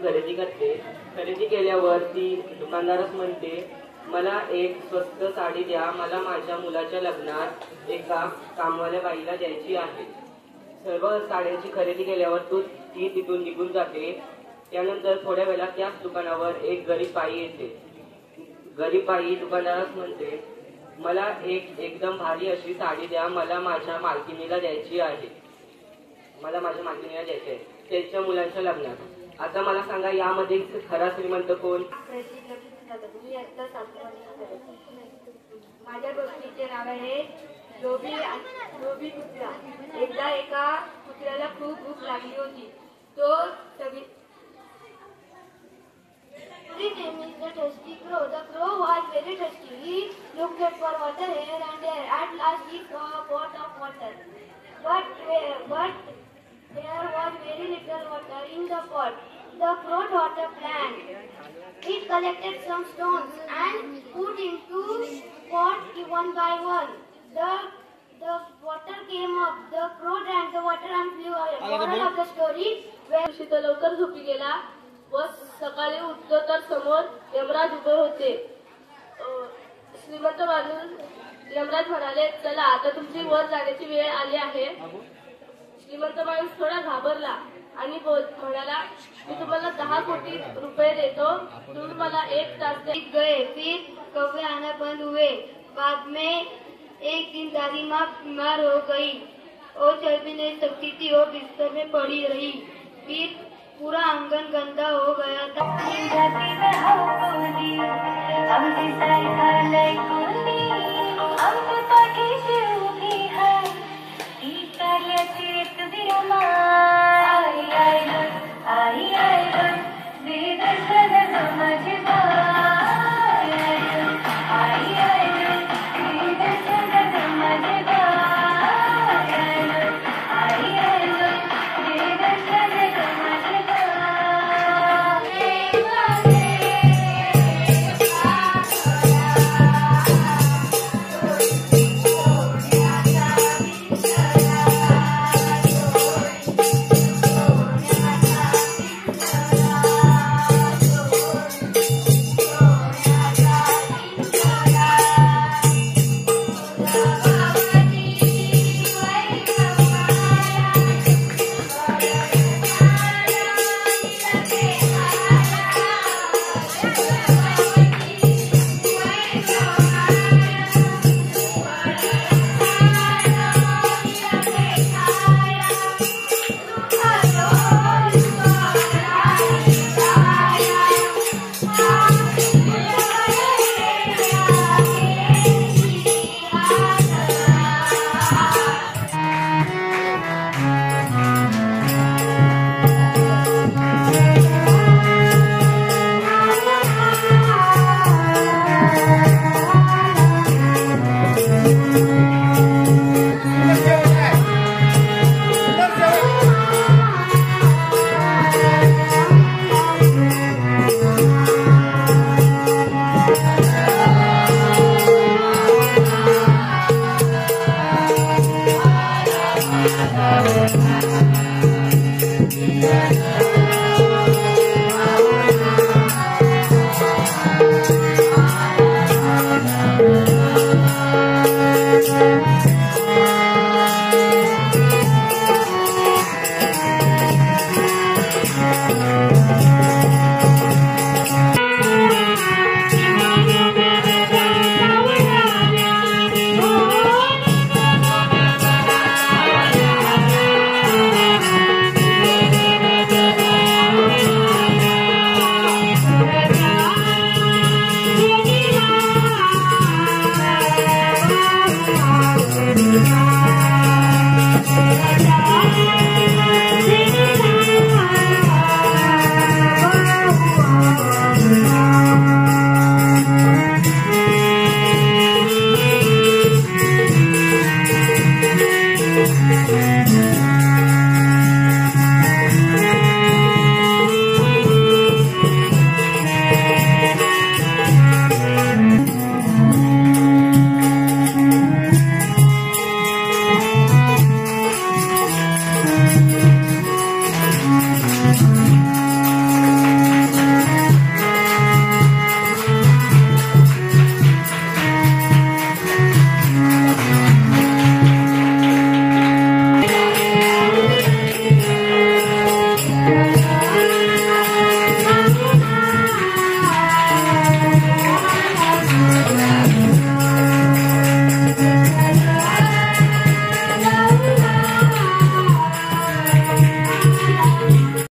खरेदी करते। खरेदी केल्यावर ती दुकानदारच म्हणते, मला एक स्वस्त साडी द्या, मला माझ्या मुलाच्या लग्नात एका कामवाल्या बाईला द्यायची आहे। सर्व साड्यांची खरेदी केल्यावर ती तिथून निघून जाते। त्यानंतर थोड्या वेळात त्याच दुकानावर एक गरीब बाई येते। गरीब बाई दुकानदारास म्हणते, मला एकदम भारी अशी साडी द्या, मला माझ्या मालकिनीला द्यायची आहे, त्याच्या मुलाच्या लग्नात। आता मला सांगा, यामध्ये खरा श्रीमंत कोण? माझ्या गोष्टीचे नाव आहे लोभी कुत्रा। एकदा एका कुत्र्याला खूप भूक लागली होती। तो The thirsty crow. The crow was very thirsty. He looked for water here and there. At last he saw a pot of water. But there was very little water in the pot. The crow thought a plan. He collected some stones and put into pot one by one. The water came up. The crow drank the water and flew away. Moral of the story: when शीत लवकर झोपी गेला व सकाळी उठलो तर समोर यमराज उभे होते। श्रीमंत माणूस यमराज म्हणाले, चला आता तुमची वर जाण्याची वेळ आली आहे। श्रीमंत माणूस थोडा घाबरला आणि म्हणाला, मी तुम्हाला 10 कोटी रुपये देतो, तुम्ही मला 1 तास गए। फिर कौवे आना बंद हुए। बाद में एक दिन दादी माँ बीमार हो गई। वो चल भी नहीं सकती थी, वो बिस्तर में पड़ी रही। फिर पूरा आंगन गंदा हो गया था। आम्ही पाठीशी उभी हाय ती कार्याची एक विरमा आई आई ग आई आई ग दे दर्शन ग माझी बा